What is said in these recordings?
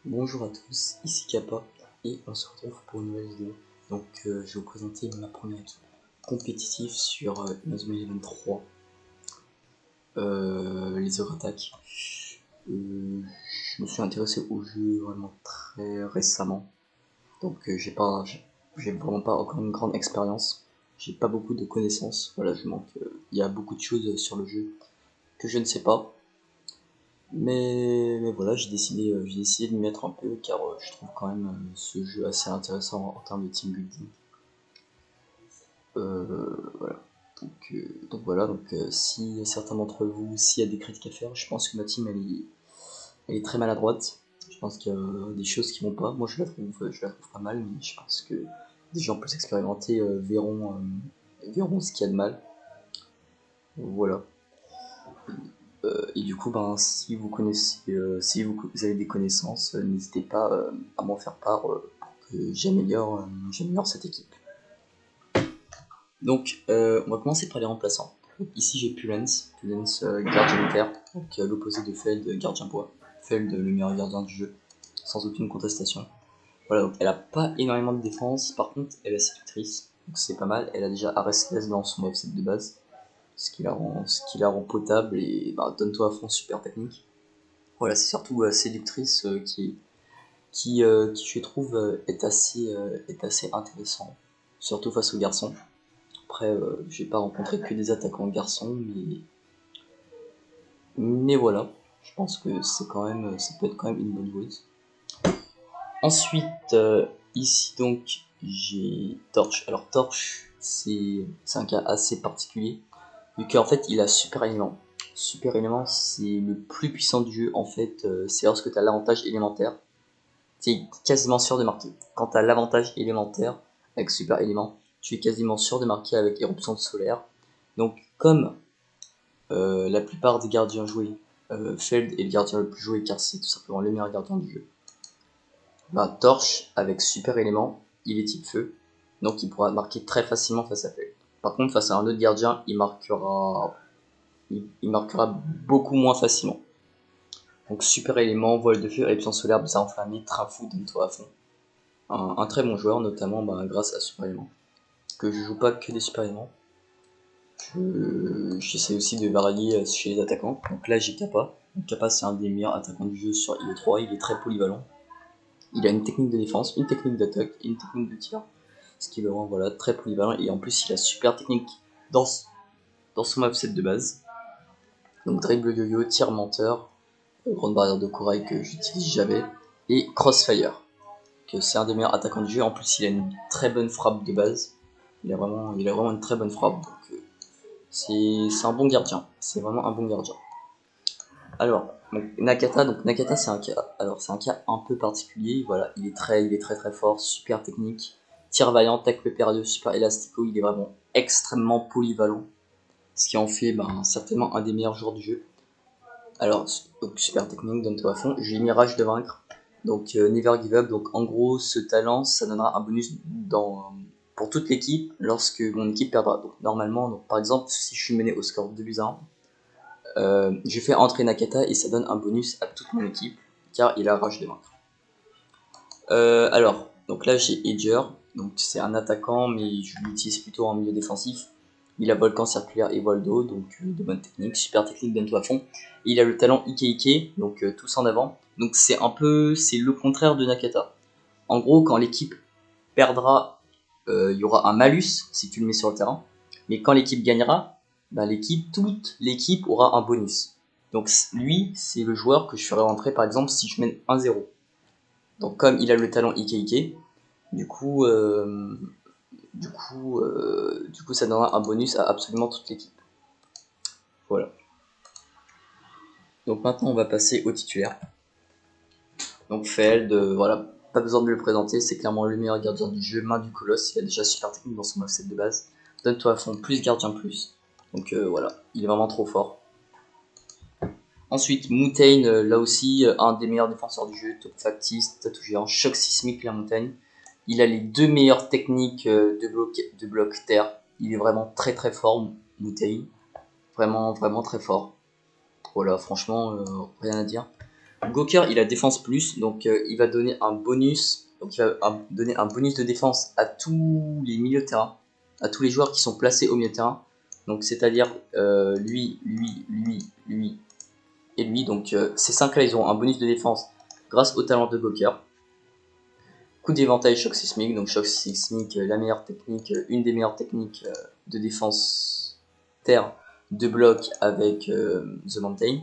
Bonjour à tous, ici Kappa et on se retrouve pour une nouvelle vidéo. Donc je vais vous présenter ma première équipe compétitive sur Inazuma Eleven 3, les Heures Attack. Je me suis intéressé au jeu vraiment très récemment, donc j'ai vraiment pas encore une grande expérience. J'ai pas beaucoup de connaissances, voilà, il y a beaucoup de choses sur le jeu que je ne sais pas. Mais voilà, j'ai décidé de m'y mettre un peu car je trouve quand même ce jeu assez intéressant en termes de team building. Voilà. Si certains d'entre vous, s'il y a des critiques à faire, je pense que ma team elle est très maladroite. Je pense qu'il y a des choses qui vont pas. Moi je la trouve pas mal, mais je pense que des gens plus expérimentés verront ce qu'il y a de mal. Voilà. Et du coup, ben, si vous connaissez, si vous avez des connaissances, n'hésitez pas à m'en faire part pour que j'améliore cette équipe. Donc, on va commencer par les remplaçants. Ici, j'ai Pulens, gardien de terre, donc l'opposé de Feld, gardien bois. Feld, le meilleur gardien du jeu, sans aucune contestation. Voilà, donc elle a pas énormément de défense, par contre, elle est séductrice, donc c'est pas mal. Elle a déjà Arescles dans son offset de base, ce qui la rend potable et bah, donne-toi à fond, super technique. Voilà, c'est surtout séductrice qui je trouve est assez intéressant, surtout face aux garçons. Après, j'ai pas rencontré que des attaquants garçons, mais voilà, je pense que ça peut être quand même une bonne joueuse. Ensuite, ici donc j'ai Torch. Alors Torch, c'est un cas assez particulier, vu qu'en fait il a super élément. Super élément, c'est le plus puissant du jeu en fait. C'est lorsque tu as l'avantage élémentaire. Tu es quasiment sûr de marquer. Quand tu as l'avantage élémentaire avec super élément, tu es quasiment sûr de marquer avec éruption solaire. Donc comme la plupart des gardiens joués, Feld est le gardien le plus joué car c'est tout simplement le meilleur gardien du jeu. Bah, Torche avec super élément, il est type feu, donc il pourra marquer très facilement face à Feld. Par contre face à un autre gardien, il marquera beaucoup moins facilement. Donc super élément, voile de feu, éruption solaire, bizarre enflammé, train fou, donne-toi à fond. Un très bon joueur, notamment grâce à Super Élément. Que je joue pas que des Super Éléments. J'essaie aussi de varier chez les attaquants. Donc là j'ai Kappa. Kappa c'est un des meilleurs attaquants du jeu sur IE3, il est très polyvalent. Il a une technique de défense, une technique d'attaque et une technique de tir. Ce qui le rend voilà, très polyvalent et en plus il a super technique dans, dans son moveset de base. Donc dribble yo-yo, tir menteur, grande barrière de corail que j'utilise jamais, et crossfire. C'est un des meilleurs attaquants du jeu. En plus, il a une très bonne frappe de base. Il a vraiment une très bonne frappe. Donc, c'est un bon gardien. C'est vraiment un bon gardien. Alors, Nakata, c'est un cas un peu particulier. Voilà, il est très fort, super technique, tir vaillant, tacle périlleux, super élastico. Il est vraiment extrêmement polyvalent, ce qui en fait certainement un des meilleurs joueurs du jeu. Alors, donc, super technique, donne-toi à fond. J'ai mis rage de vaincre. Donc, never give up. Donc, en gros, ce talent, ça donnera un bonus pour toute l'équipe lorsque mon équipe perdra. Donc, normalement, donc, par exemple, si je suis mené au score 2-1, je fais entrer Nakata et ça donne un bonus à toute mon équipe car il a rage de vaincre. Donc là, j'ai Edger. Donc, c'est un attaquant, mais je l'utilise plutôt en milieu défensif. Il a volcan circulaire et voile d'eau, donc de bonnes techniques, super technique, donne-toi à fond. Et il a le talent Ike, donc tous en avant. Donc c'est le contraire de Nakata. En gros, quand l'équipe perdra, il y aura un malus si tu le mets sur le terrain. Mais quand l'équipe gagnera, toute l'équipe aura un bonus. Donc lui, c'est le joueur que je ferai rentrer par exemple si je mène 1-0. Donc comme il a le talent Ike, du coup, ça donnera un bonus à absolument toute l'équipe. Voilà. Donc maintenant, on va passer au titulaire. Donc Feld, voilà, pas besoin de le présenter, c'est clairement le meilleur gardien du jeu, main du colosse, il a déjà super technique dans son offset de base. Donne-toi à fond, plus gardien plus. Donc voilà, il est vraiment trop fort. Ensuite, Mountain, là aussi, un des meilleurs défenseurs du jeu, top factice, tatou géant, choc sismique, la montagne. Il a les deux meilleures techniques de bloc terre. Il est vraiment très fort, Mountain. Vraiment très fort. Voilà, franchement, rien à dire. Goker il a défense plus, donc il va donner un bonus. Donc il va donner un bonus de défense à tous les milieux de terrain, à tous les joueurs qui sont placés au milieu de terrain. Donc c'est-à-dire lui et lui. Donc ces 5 là ils auront un bonus de défense grâce au talent de Goker. Coup d'éventail choc sismique, donc choc sismique, la meilleure technique, une des meilleures techniques de défense terre de bloc avec The Mountain.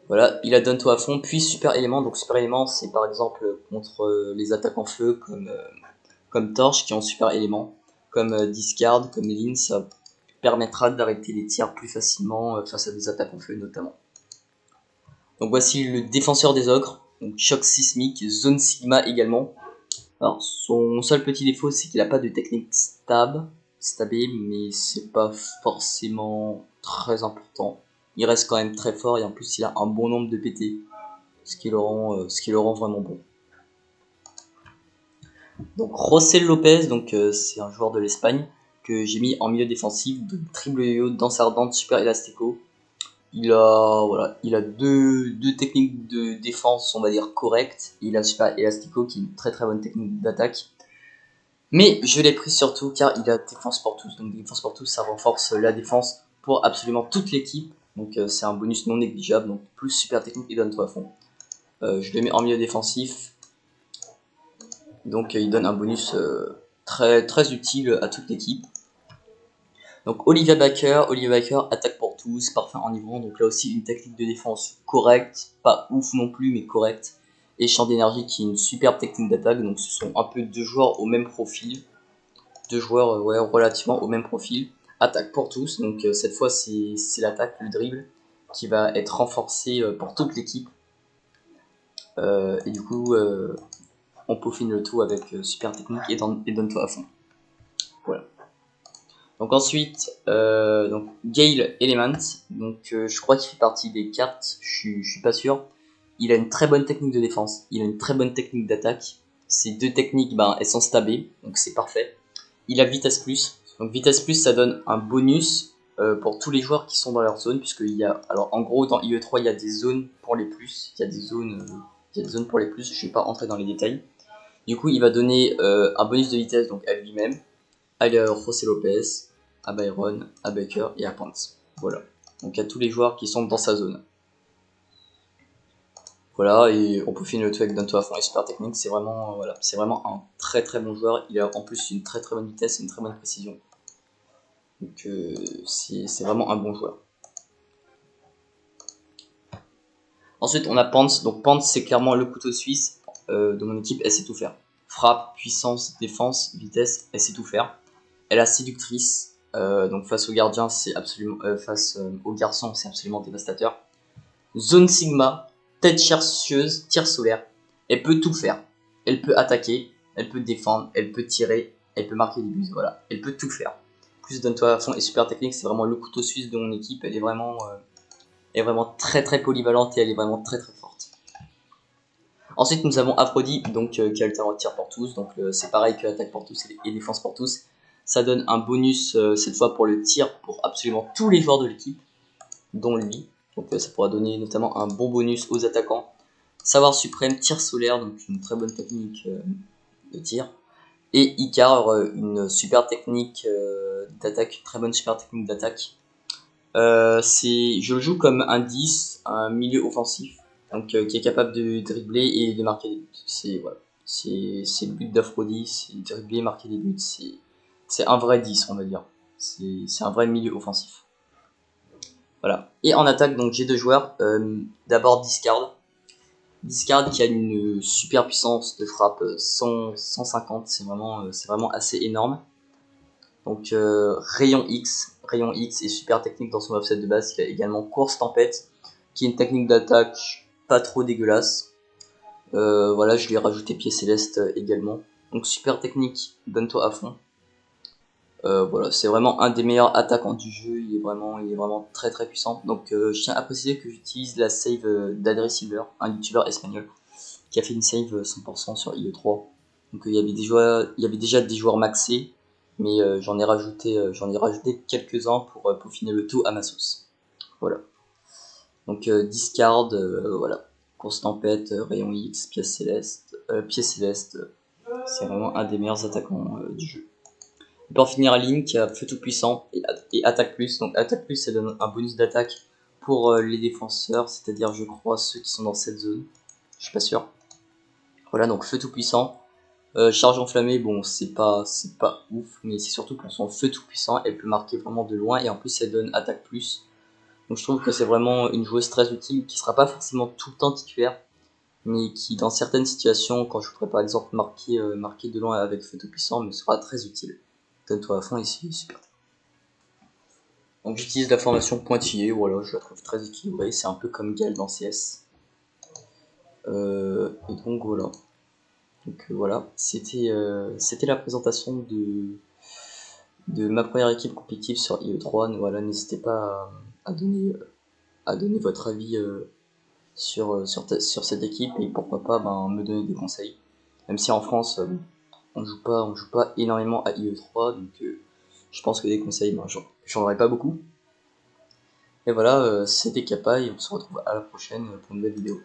Voilà, il a donne toi à fond, puis super élément. Donc super élément c'est par exemple contre les attaques en feu comme Torche qui ont super élément, comme Discard, comme Lin, ça permettra d'arrêter les tirs plus facilement face à des attaques en feu notamment. Donc voici le défenseur des ogres, donc choc sismique, zone sigma également. Alors son seul petit défaut c'est qu'il n'a pas de technique stabé, mais c'est pas forcément très important. Il reste quand même très fort et en plus il a un bon nombre de PT, ce qui le rend vraiment bon. Donc Rossel Lopez, donc c'est un joueur de l'Espagne que j'ai mis en milieu défensif, de triple yo-yo, danse ardente, super élastico. Il a deux techniques de défense, on va dire, correctes. Il a super élastico qui est une très très bonne technique d'attaque. Mais je l'ai pris surtout car il a défense pour tous. Donc défense pour tous, ça renforce la défense pour absolument toute l'équipe. Donc c'est un bonus non négligeable. Donc plus super technique et donne-toi à fond. Je le mets en milieu défensif. Donc il donne un bonus très très utile à toute l'équipe. Donc Olivia Baker, attaque pour tous, parfait enivrant, donc là aussi une technique de défense correcte, pas ouf non plus mais correcte. Et Champ d'énergie qui est une superbe technique d'attaque, donc ce sont un peu deux joueurs au même profil, relativement au même profil. Attaque pour tous, donc cette fois c'est l'attaque, le dribble, qui va être renforcé pour toute l'équipe. Et du coup on peaufine le tout avec super technique et donne-toi à fond. Voilà. Donc ensuite, donc Gale Element, donc je crois qu'il fait partie des cartes, je suis pas sûr. Il a une très bonne technique de défense, il a une très bonne technique d'attaque. Ces deux techniques, elles sont stabées, donc c'est parfait. Il a vitesse plus, donc vitesse plus ça donne un bonus pour tous les joueurs qui sont dans leur zone, puisqu'il y a, alors en gros dans IE3 il y a des zones pour les plus, il y a des zones pour les plus, je vais pas rentrer dans les détails. Du coup il va donner un bonus de vitesse donc à lui-même, à José Lopez, à Byron, à Baker et à Pence. Voilà. Donc il y a tous les joueurs qui sont dans sa zone. Voilà, et on peut finir le tout avec Donto à fond et super technique. C'est vraiment, c'est vraiment un très très bon joueur. Il a en plus une très très bonne vitesse et une très bonne précision. Donc c'est vraiment un bon joueur. Ensuite on a Pence. Donc Pence c'est clairement le couteau suisse de mon équipe. Elle sait tout faire. Frappe, puissance, défense, vitesse, elle sait tout faire. Elle a séductrice. Donc face aux gardiens, c'est absolument face aux garçons, c'est absolument dévastateur. Zone Sigma, tête chercheuse, tir solaire. Elle peut tout faire. Elle peut attaquer, elle peut défendre, elle peut tirer, elle peut marquer des buts. Voilà, elle peut tout faire. Plus donne-toi à fond et super technique, c'est vraiment le couteau suisse de mon équipe. Elle est vraiment très très polyvalente et elle est vraiment très très forte. Ensuite, nous avons Aphrodite, donc qui alterne tir pour tous. Donc c'est pareil que attaque pour tous et défense pour tous. Ça donne un bonus cette fois pour le tir pour absolument tous les joueurs de l'équipe, dont lui. Donc ça pourra donner notamment un bon bonus aux attaquants. Savoir suprême, tir solaire, donc une très bonne technique de tir. Et Icar, une super technique d'attaque, une très bonne super technique d'attaque. Je le joue comme un 10, un milieu offensif, donc qui est capable de dribbler et de marquer des buts. C'est le but d'Aphrodite, c'est dribbler, marquer des buts. C'est un vrai 10, on va dire. C'est un vrai milieu offensif. Voilà. Et en attaque, donc j'ai deux joueurs. D'abord Discard. Discard qui a une super puissance de frappe 150, c'est vraiment assez énorme. Donc Rayon X est super technique dans son offset de base. Il a également Course Tempête, qui est une technique d'attaque pas trop dégueulasse. Voilà, je lui ai rajouté Pied Céleste également. Donc super technique, donne-toi à fond. Voilà, c'est vraiment un des meilleurs attaquants du jeu, il est vraiment très très puissant. Donc je tiens à préciser que j'utilise la save d'Adri Silver, un youtubeur espagnol, qui a fait une save 100% sur IE3. Donc il y avait déjà des joueurs maxés, mais j'en ai rajouté quelques-uns pour peaufiner le tout à ma sauce. Voilà. Donc discard, voilà. Course tempête, rayon X, pièce céleste, c'est vraiment un des meilleurs attaquants du jeu. Et pour finir, Link qui a feu tout puissant et attaque plus. Donc attaque plus, ça donne un bonus d'attaque pour les défenseurs, c'est-à-dire je crois ceux qui sont dans cette zone. Je suis pas sûr. Voilà, donc feu tout puissant. Charge enflammée, bon c'est pas ouf, mais c'est surtout pour son feu tout puissant, elle peut marquer vraiment de loin et en plus elle donne attaque plus. Donc je trouve que c'est vraiment une joueuse très utile qui sera pas forcément tout le temps titulaire, mais qui dans certaines situations, quand je voudrais par exemple marquer de loin avec feu tout puissant, me sera très utile. Donne-toi à fond ici, super. Donc j'utilise la formation pointillée, voilà, je la trouve très équilibrée, c'est un peu comme Gale dans CS. Et donc voilà. Donc voilà, c'était la présentation de ma première équipe compétitive sur IE3. Voilà, n'hésitez pas à donner votre avis sur cette équipe et pourquoi pas me donner des conseils. Même si en France on joue pas énormément à IE3, donc je pense que des conseils j'en aurai pas beaucoup. Et voilà, c'était Kappa et on se retrouve à la prochaine pour une nouvelle vidéo.